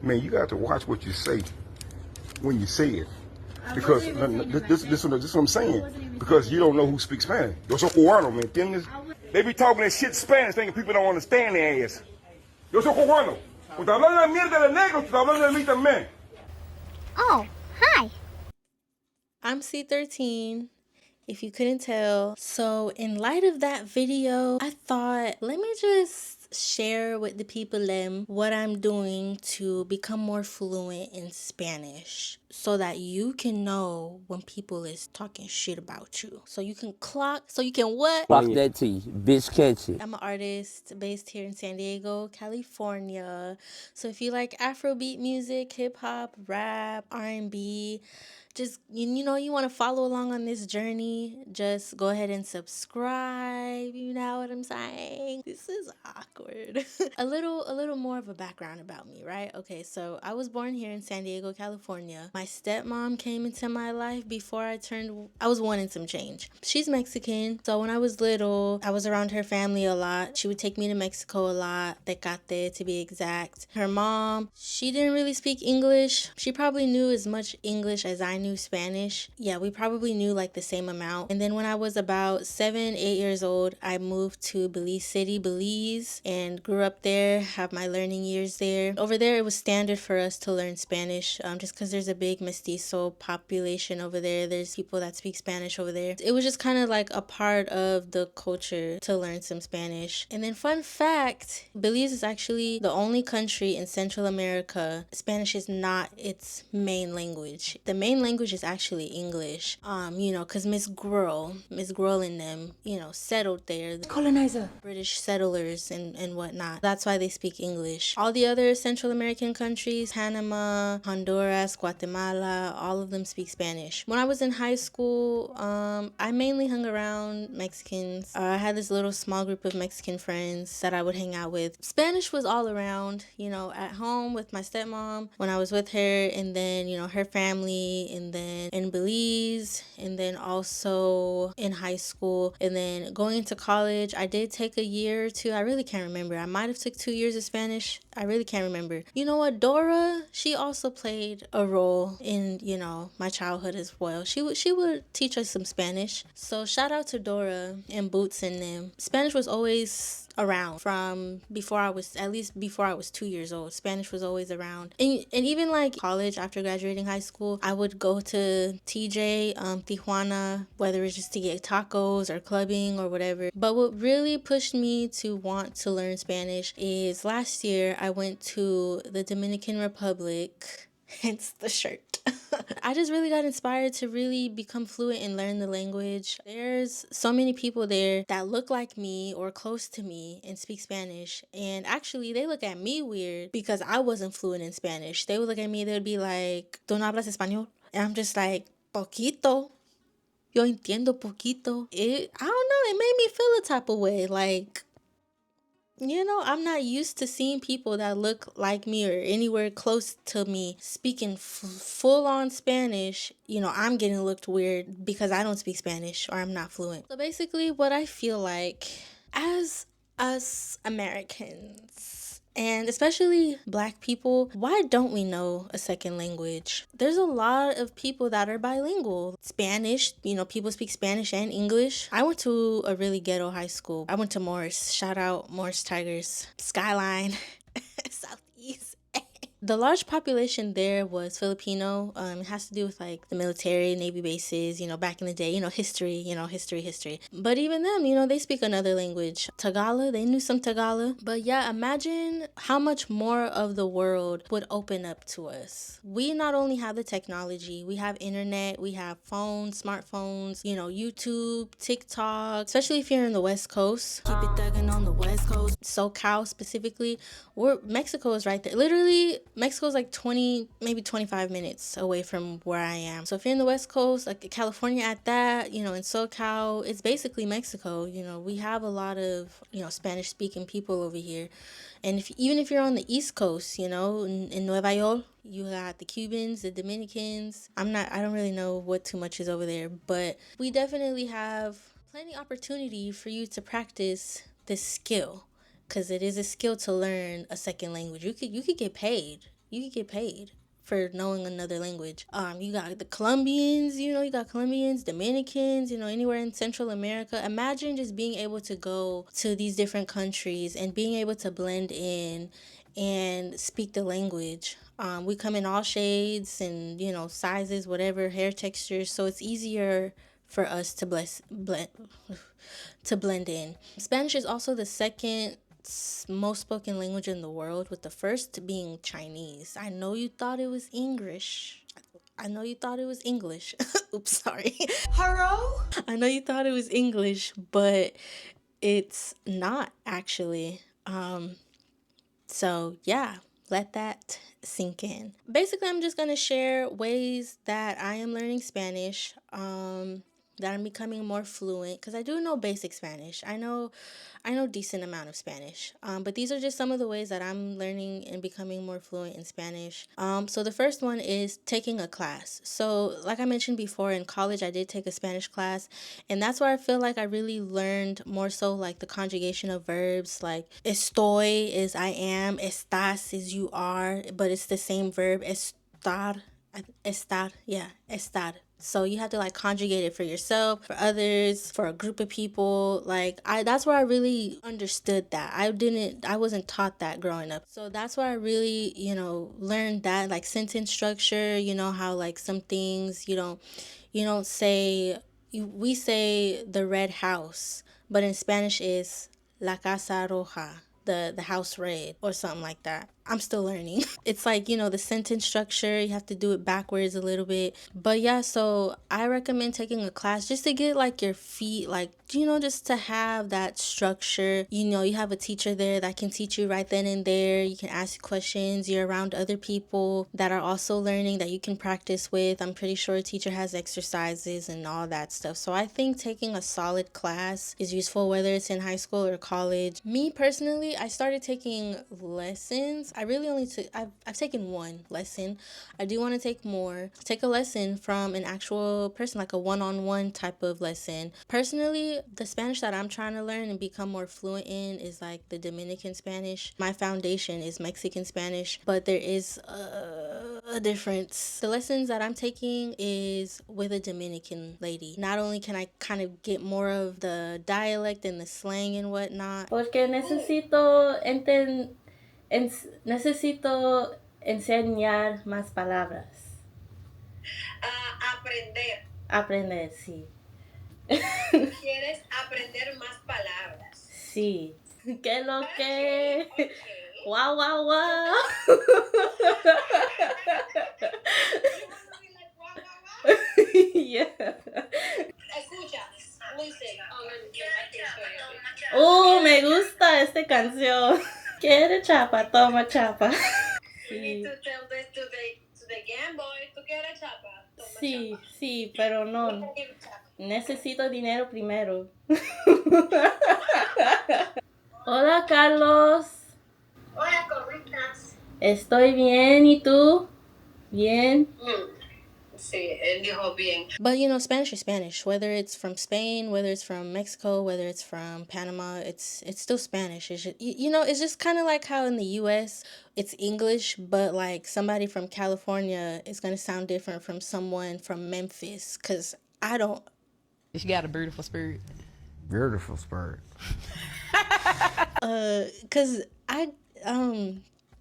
Man, you got to watch what you say when you say it. Because this is what I'm saying. Because you don't know who speaks Spanish. Yo soy cubano, ¿me entiendes? They be talking that shit Spanish thinking people don't understand their ass. Yo soy cubano. Cuando hablan de mierda de negros, te hablan de mí también. Oh, hi. I'm C13, if you couldn't tell. So in light of that video, I thought, let me just share with the people what I'm doing to become more fluent in Spanish so that you can know when people is talking shit about you. So you can what? Clock that T, bitch catch it. I'm an artist based here in San Diego, California. So if you like Afrobeat music, hip hop, rap, R&B, just, you know, you want to follow along on this journey, just go ahead and subscribe. You know what I'm saying? This is awkward. a little more of a background about me, right? Okay, so I was born here in San Diego, California. My stepmom came into my life before I was wanting some change. She's Mexican, so when I was little, I was around her family a lot. She would take me to Mexico a lot, Tecate to be exact. Her mom, she didn't really speak English. She probably knew as much English as I knew Spanish. Yeah, we probably knew like the same amount. And then when I was about 7, 8 years old, I moved to Belize City, Belize, and grew up there, have my learning years there. Over there, it was standard for us to learn Spanish, just because there's a big mestizo population over there. There's people that speak Spanish over there. It was just kind of like a part of the culture to learn some Spanish. And then fun fact, Belize is actually the only country in Central America Spanish is not its main language. The main language is actually English, you know, because Miss Gruel and them, you know, settled there. Colonizer. British settlers and whatnot. That's why they speak English. All the other Central American countries, Panama, Honduras, Guatemala, all of them speak Spanish. When I was in high school, I mainly hung around Mexicans. I had this little small group of Mexican friends that I would hang out with. Spanish was all around, you know, at home with my stepmom, when I was with her, and then, you know, her family, and then in Belize, and then also in high school, and then going into college. I did take a year or two. I really can't remember. I might have took 2 years of Spanish. I really can't remember. You know what? Dora, she also played a role in, you know, my childhood as well. She would teach us some Spanish. So shout out to Dora and Boots and them. Spanish was always around from before I was 2 years old. Spanish was always around. And even like college, after graduating high school, I would go to TJ, Tijuana, whether it's just to get tacos or clubbing or whatever. But what really pushed me to want to learn Spanish is last year I went to the Dominican Republic, hence the shirt. I just really got inspired to really become fluent and learn the language. There's so many people there that look like me or close to me and speak Spanish. And actually, they look at me weird because I wasn't fluent in Spanish. They would look at me, they would be like, ¿Tú no hablas español? And I'm just like, poquito. Yo entiendo poquito. I don't know, it made me feel a type of way. Like, you know, I'm not used to seeing people that look like me or anywhere close to me speaking full-on Spanish. You know, I'm getting looked weird because I don't speak Spanish or I'm not fluent. So basically what I feel like as us Americans, and especially Black people, why don't we know a second language? There's a lot of people that are bilingual. Spanish, you know, people speak Spanish and English. I went to a really ghetto high school. I went to Morris. Shout out Morris Tigers. Skyline. Southeast. The large population there was Filipino. It has to do with like the military, Navy bases, you know, back in the day, you know, history. But even them, you know, they speak another language. Tagalog, they knew some Tagalog. But yeah, imagine how much more of the world would open up to us. We not only have the technology, we have internet, we have phones, smartphones, you know, YouTube, TikTok, especially if you're in the West Coast. Keep it thugging on the West Coast. SoCal specifically. Mexico is right there. Literally, Mexico's like 20, maybe 25 minutes away from where I am. So if you're in the West Coast, like California at that, you know, in SoCal, it's basically Mexico. You know, we have a lot of, you know, Spanish speaking people over here. And even if you're on the East Coast, you know, in Nueva York, you got the Cubans, the Dominicans. I don't really know what too much is over there, but we definitely have plenty opportunity for you to practice this skill. Because it is a skill to learn a second language. You could get paid. you could get paid for knowing another language. You got the Colombians, you got Colombians, Dominicans, anywhere in Central America. Imagine just being able to go to these different countries and being able to blend in and speak the language. We come in all shades and, sizes, whatever, hair textures. So it's easier for us to blend in. Spanish is also the second most spoken language in the world, with the first being Chinese. I know you thought it was English. I know you thought it was English. Oops, sorry. Hello? I know you thought it was English, but it's not actually. So yeah, let that sink in. Basically, I'm just gonna share ways that I am learning Spanish, that I'm becoming more fluent, because I do know basic Spanish. I know decent amount of Spanish. But these are just some of the ways that I'm learning and becoming more fluent in Spanish. So the first one is taking a class. So like I mentioned before, in college I did take a Spanish class, and that's where I feel like I really learned more so like the conjugation of verbs. Like estoy is I am, estás is you are, but it's the same verb. Estar. So you have to like conjugate it for yourself, for others, for a group of people. Like that's where I really understood that. I wasn't taught that growing up. So that's where I really, learned that, like sentence structure, how like some things you don't say, we say the red house, but in Spanish is la casa roja, the house red, or something like that. I'm still learning. It's like, the sentence structure, you have to do it backwards a little bit. But yeah, so I recommend taking a class just to get like your feet, like, just to have that structure. You have a teacher there that can teach you right then and there. You can ask questions. You're around other people that are also learning that you can practice with. I'm pretty sure a teacher has exercises and all that stuff. So I think taking a solid class is useful, whether it's in high school or college. Me personally, I started taking lessons. I really only took, I've taken one lesson. I do want to take more. Take a lesson from an actual person, like a one-on-one type of lesson. Personally, the Spanish that I'm trying to learn and become more fluent in is like the Dominican Spanish. My foundation is Mexican Spanish, but there is a difference. The lessons that I'm taking is with a Dominican lady. Not only can I kind of get more of the dialect and the slang and whatnot, porque necesito enseñar más palabras. Aprender, sí. ¿Quieres aprender más palabras? Sí. ¿Qué lo que? Okay. Wow, wow, wow. You want to be like wow, wow, wow? Yeah. Escucha. Listen. Me gusta esta canción. Quiere chapa, toma chapa. You need to tell this to the Game Boy. ¿Tú quieres chapa? Toma chapa. Sí, pero no. Necesito dinero primero. Hola, Carlos. Hola, ¿cómo estás? Estoy bien, ¿y tú? Bien. Sí, él dijo bien. But Spanish is Spanish. Whether it's from Spain, whether it's from Mexico, whether it's from Panama, it's still Spanish. It's just, it's just kind of like how in the U.S. it's English, but like somebody from California is gonna sound different from someone from Memphis. Cause I don't. She got a beautiful spirit. Beautiful spirit. Cause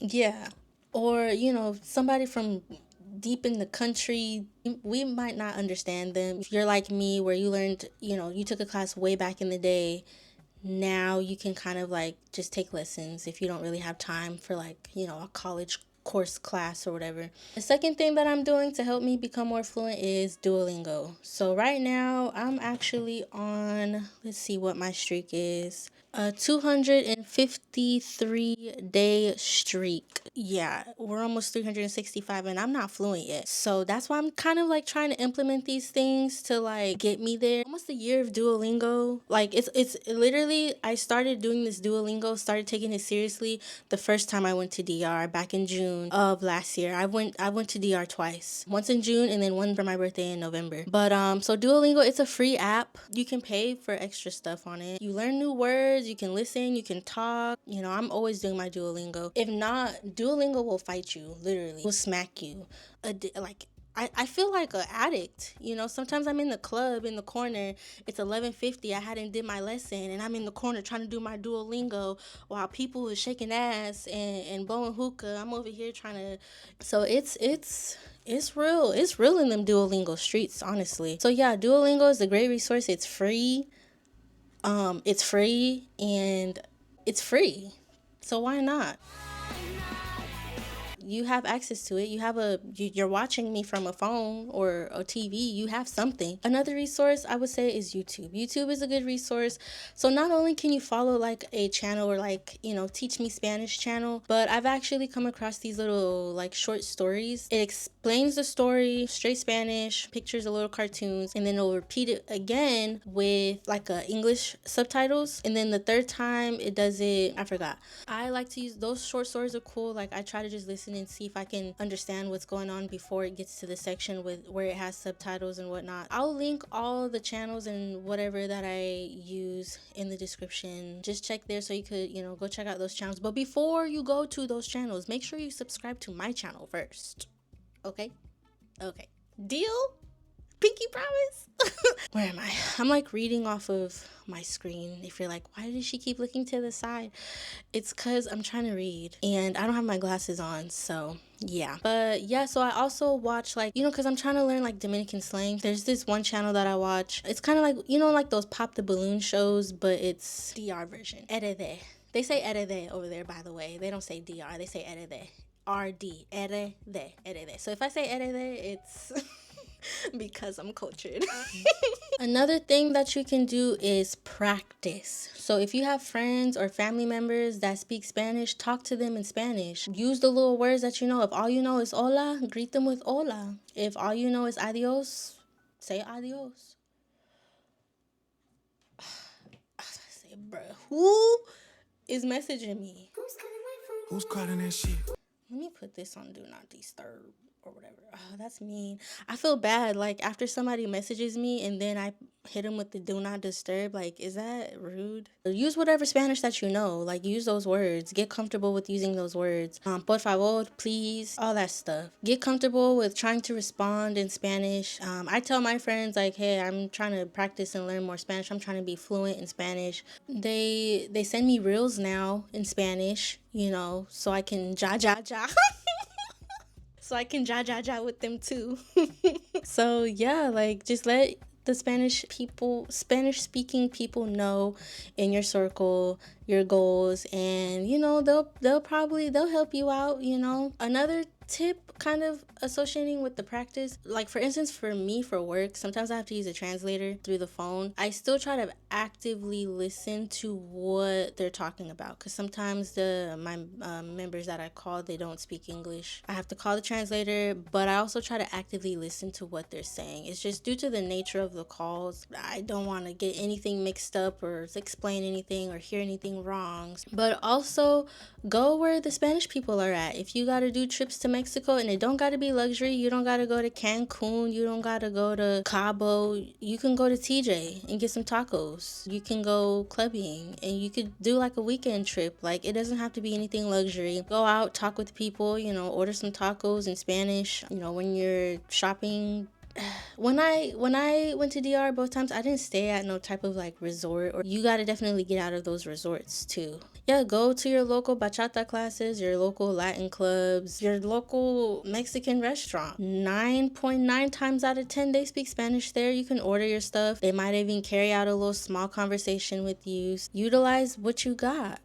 yeah, or somebody from deep in the country, we might not understand them. If you're like me, where you learned, you took a class way back in the day, now you can kind of like just take lessons if you don't really have time for like, a college course class or whatever. The second thing that I'm doing to help me become more fluent is Duolingo. So right now I'm actually on, let's see what my streak is. A 253-day streak. Yeah, we're almost 365 and I'm not fluent yet. So that's why I'm kind of like trying to implement these things to like get me there. Almost a year of Duolingo. Like it's literally, I started doing this Duolingo, started taking it seriously the first time I went to DR back in June of last year. I went to DR twice. Once in June and then one for my birthday in November. But so Duolingo, it's a free app. You can pay for extra stuff on it. You learn new words. words, you can listen, you can talk. You know, I'm always doing my Duolingo. If not, Duolingo will fight you, literally. Will smack you. Like, I feel like an addict. You know, sometimes I'm in the club in the corner. It's 11:50. I hadn't did my lesson, and I'm in the corner trying to do my Duolingo while people is shaking ass and blowing hookah. I'm over here trying to. So it's real. It's real in them Duolingo streets, honestly. So yeah, Duolingo is a great resource. It's free. It's free and it's free. So why not? You have access to it. You're watching me from a phone or a TV. You have something. Another resource I would say is YouTube. YouTube is a good resource. So not only can you follow like a channel or like, you know, Teach Me Spanish channel, but I've actually come across these little like short stories. It explains the story, straight Spanish, pictures a little cartoons, and then it'll repeat it again with like English subtitles. And then the third time it does it, I forgot. I like to use those short stories are cool. Like I try to just listen and see if I can understand what's going on before it gets to the section with where it has subtitles and whatnot. I'll link all the channels and whatever that I use in the description. Just check there so you could, you know, go check out those channels. But before you go to those channels, make sure you subscribe to my channel first. Okay? Okay. Deal? Pinky promise? Where am I? I'm like reading off of my screen. If you're like, why does she keep looking to the side? It's because I'm trying to read and I don't have my glasses on. So yeah. But yeah, so I also watch like, you know, because I'm trying to learn like Dominican slang. There's this one channel that I watch. It's kind of like, you know, like those Pop the Balloon shows, but it's DR version. Erede. They say erede over there, by the way. They don't say DR. They say erede. RD. Erede. So if I say erede, it's... because I'm cultured. Another thing that you can do is practice. So if you have friends or family members that speak Spanish, talk to them in Spanish. Use the little words that you know. If all you know is hola, greet them with hola. If all you know is adios, say adios. Say, bruh, who is messaging me? Who's calling that shit? Let me put this on Do Not Disturb or whatever. Oh, that's mean. I feel bad. Like, after somebody messages me and then I hit them with the Do Not Disturb, like, is that rude? Use whatever Spanish that you know. Like, use those words. Get comfortable with using those words. Por favor, please, all that stuff. Get comfortable with trying to respond in Spanish. I tell my friends, like, hey, I'm trying to practice and learn more Spanish. I'm trying to be fluent in Spanish. They send me reels now in Spanish, you know, so I can ja. So I can ja with them too. So yeah, like just let the Spanish speaking people know in your circle your goals, and you know they'll help you out, you know. Another tip kind of associating with the practice, like for instance for me for work, sometimes I have to use a translator through the phone. I still try to actively listen to what they're talking about, because sometimes my members that I call, they don't speak English. I have to call the translator, but I also try to actively listen to what they're saying. It's just due to the nature of the calls, I don't want to get anything mixed up or explain anything or hear anything wrong. But also go where the Spanish people are at. If you got to do trips to Mexico, and it don't got to be luxury, you don't got to go to Cancun, you don't got to go to Cabo, you can go to TJ and get some tacos. You can go clubbing and you could do like a weekend trip. Like, it doesn't have to be anything luxury. Go out, talk with people, you know, order some tacos in Spanish. You know, when you're shopping, when I went to DR both times, I didn't stay at no type of like resort, or you got to definitely get out of those resorts too. Yeah, go to your local bachata classes, your local Latin clubs, your local Mexican restaurant. 9.9 times out of 10 they speak Spanish there. You can order your stuff. They might even carry out a little small conversation with you. Utilize what you got.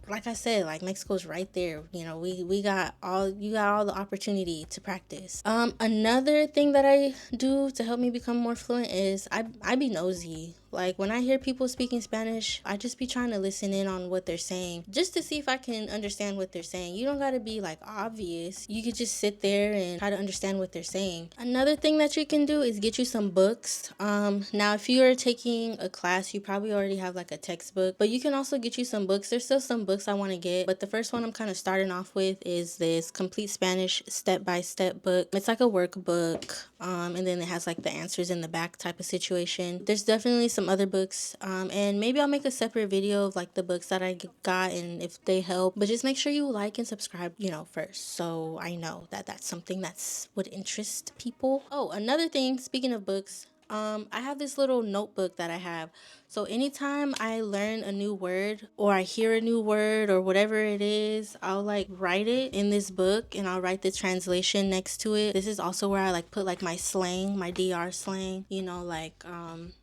Like I said, like Mexico's right there. You know, you got all the opportunity to practice. Another thing that I do to help me become more fluent is I be nosy. Like when I hear people speaking Spanish, I just be trying to listen in on what they're saying, just to see if I can understand what they're saying. You don't gotta be like obvious. You could just sit there and try to understand what they're saying. Another thing that you can do is get you some books. Now if you are taking a class, you probably already have like a textbook, but you can also get you some books. There's still some books I want to get, but the first one I'm kind of starting off with is this Complete Spanish Step-by-Step book. It's like a workbook, and then it has like the answers in the back type of situation. There's definitely some other books, and maybe I'll make a separate video of like the books that I got and if they help. But just make sure you like and subscribe, first, so I know that that's something that's would interest people. Oh, another thing, speaking of books, I have this little notebook that I have. So anytime I learn a new word or I hear a new word or whatever it is, I'll like write it in this book and I'll write the translation next to it. This is also where I like put like my slang, my DR slang, like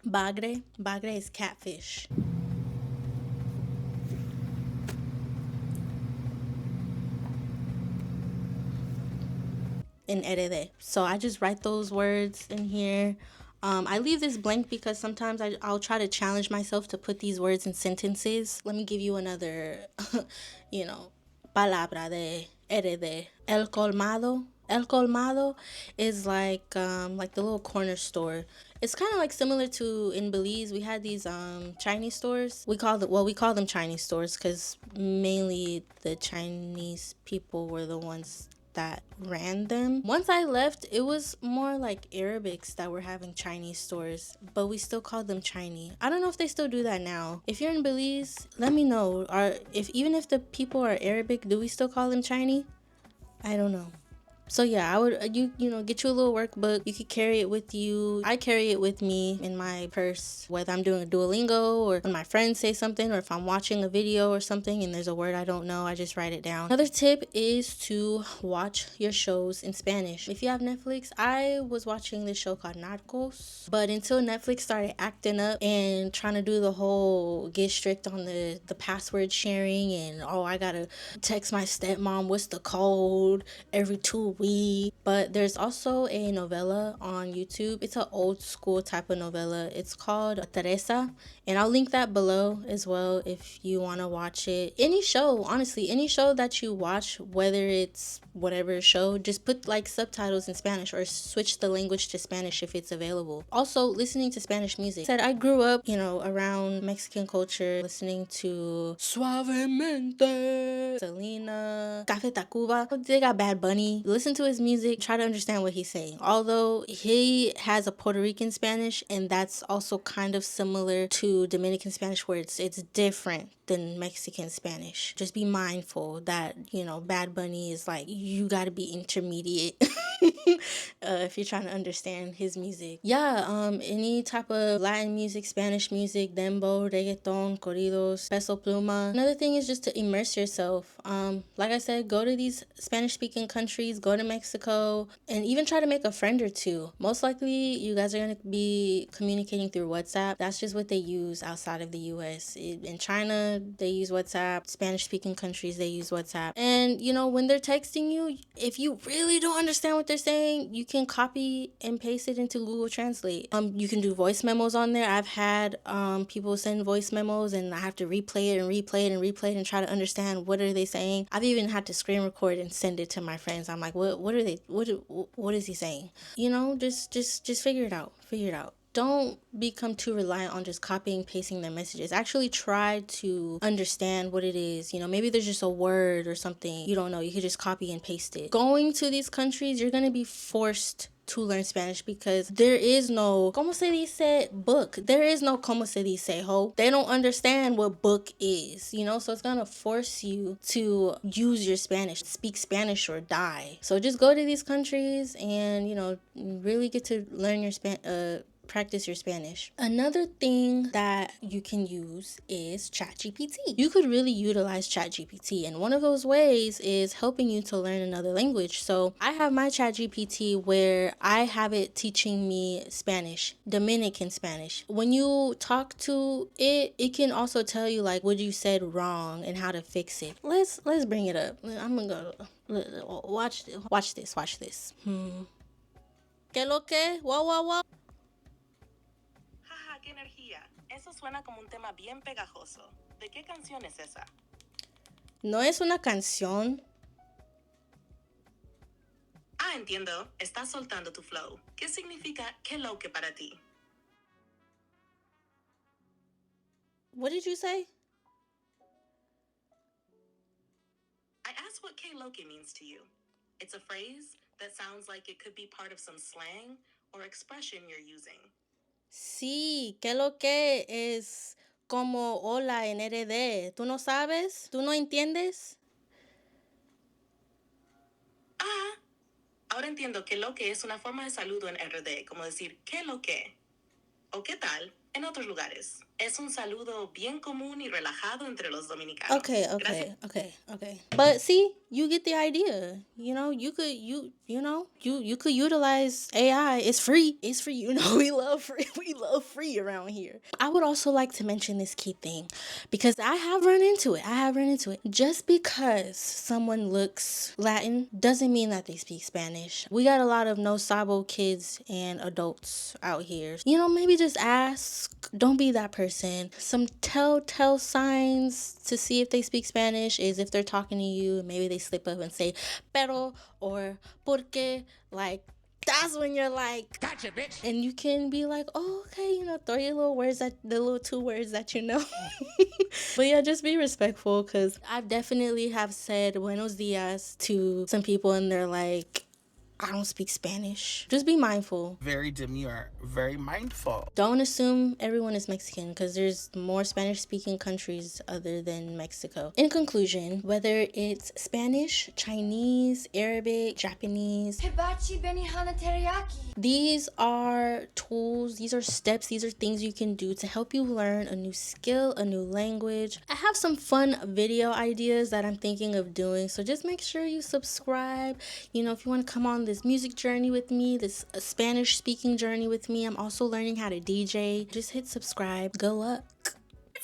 bagre. Bagre is catfish. In RD. So I just write those words in here. I leave this blank because sometimes I'll try to challenge myself to put these words in sentences. Let me give you another, palabra de RD. El colmado. El colmado is like the little corner store. It's kind of like similar to in Belize. We had these Chinese stores. We call them Chinese stores because mainly the Chinese people were the ones that ran them. Once I left, it was more like Arabics that were having Chinese stores, but we still called them Chinese. I don't know if they still do that now. If you're in Belize, let me know. Even if the people are Arabic, do we still call them Chinese? I don't know. So yeah, I would get you a little workbook. You could carry it with you. I carry it with me in my purse, whether I'm doing a Duolingo or when my friends say something, or if I'm watching a video or something and there's a word I don't know, I just write it down. Another tip is to watch your shows in Spanish. If you have Netflix, I was watching this show called Narcos, but until Netflix started acting up and trying to do the whole get strict on the password sharing and I gotta text my stepmom what's the code every 2 weeks. But there's also a novella on YouTube. It's an old school type of novella. It's called Teresa, and I'll link that below as well if you want to watch it. Any show, honestly, any show that you watch, whether it's whatever show, just put like subtitles in Spanish or switch the language to Spanish if it's available. Also, listening to Spanish music. I grew up, around Mexican culture, listening to Suavemente, Selena, Café Tacuba. They got Bad Bunny. Listen to his music, try to understand what he's saying. Although he has a Puerto Rican Spanish, and that's also kind of similar to Dominican Spanish, where it's different than Mexican Spanish. Just be mindful that, Bad Bunny is like, you gotta be intermediate if you're trying to understand his music. Yeah, any type of Latin music, Spanish music, dembow, reggaeton, corridos, peso pluma. Another thing is just to immerse yourself. Like I said, go to these Spanish speaking countries, go to Mexico, and even try to make a friend or two. Most likely you guys are going to be communicating through WhatsApp. That's just what they use outside of the US. In China, they use WhatsApp. Spanish speaking countries, they use WhatsApp. And when they're texting you, if you really don't understand what they're saying, you can copy and paste it into Google Translate. You can do voice memos on there. I've had people send voice memos and I have to replay it and try to understand what are they saying. I've even had to screen record and send it to my friends. I'm like, what is he saying? Just figure it out. Don't become too reliant on just copying, pasting their messages. Actually try to understand what it is. Maybe there's just a word or something you don't know. You could just copy and paste it. Going to these countries, you're going to be forced to learn Spanish because there is no como se dice book. There is no como se dice ho. They don't understand what book is, so it's gonna force you to use your Spanish, speak Spanish or die. So just go to these countries and really get to learn your practice your Spanish. Another thing that you can use is ChatGPT. You could really utilize ChatGPT, and one of those ways is helping you to learn another language. So I have my ChatGPT where I have it teaching me Spanish, Dominican Spanish. When you talk to it, it can also tell you like what you said wrong and how to fix it. Let's bring it up. I'm gonna go watch this. ¿Qué lo que? Wow. Jaja, qué energía. Eso suena como un tema bien pegajoso. ¿De qué canción es esa? No es una canción. Ah, entiendo. Estás soltando tu flow. ¿Qué significa qué lo que para ti? What did you say? what que lo que means to you. It's a phrase that sounds like it could be part of some slang or expression you're using. Sí, que lo que es como hola en RD. ¿Tú no sabes? ¿Tú no entiendes? Ah, ahora entiendo que lo que es una forma de saludo en RD, como decir que lo que o qué tal en otros lugares. Es un saludo bien común y relajado entre los dominicanos. Okay. Gracias. But see, you get the idea. You know, you could utilize AI. It's free. It's free. You know, we love free. We love free around here. I would also like to mention this key thing because I have run into it. Just because someone looks Latin doesn't mean that they speak Spanish. We got a lot of no sabo kids and adults out here. You know, maybe just ask. Don't be that person. Some telltale signs to see if they speak Spanish is if they're talking to you and maybe they slip up and say pero or porque. Like, that's when you're like, gotcha, bitch. And you can be like, oh, okay, you know, throw your little words, the little 2 words that you know. But yeah, just be respectful, because I definitely have said buenos dias to some people and they're like, I don't speak Spanish. Just be mindful. Very demure, very mindful. Don't assume everyone is Mexican, because there's more Spanish-speaking countries other than Mexico. In conclusion, whether it's Spanish, Chinese, Arabic, Japanese, Hibachi Benihana Teriyaki. These are tools, these are steps, these are things you can do to help you learn a new skill, a new language. I have some fun video ideas that I'm thinking of doing, so just make sure you subscribe. You know, if you want to come on this music journey with me, this Spanish speaking journey with me, I'm also learning how to DJ. Just hit subscribe. Good luck.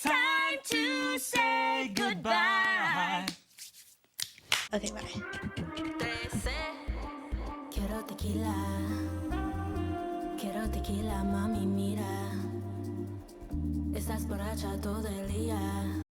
Time to say goodbye. Okay, bye. Quiero tequila, mami, mira. Estás borracha todo el día.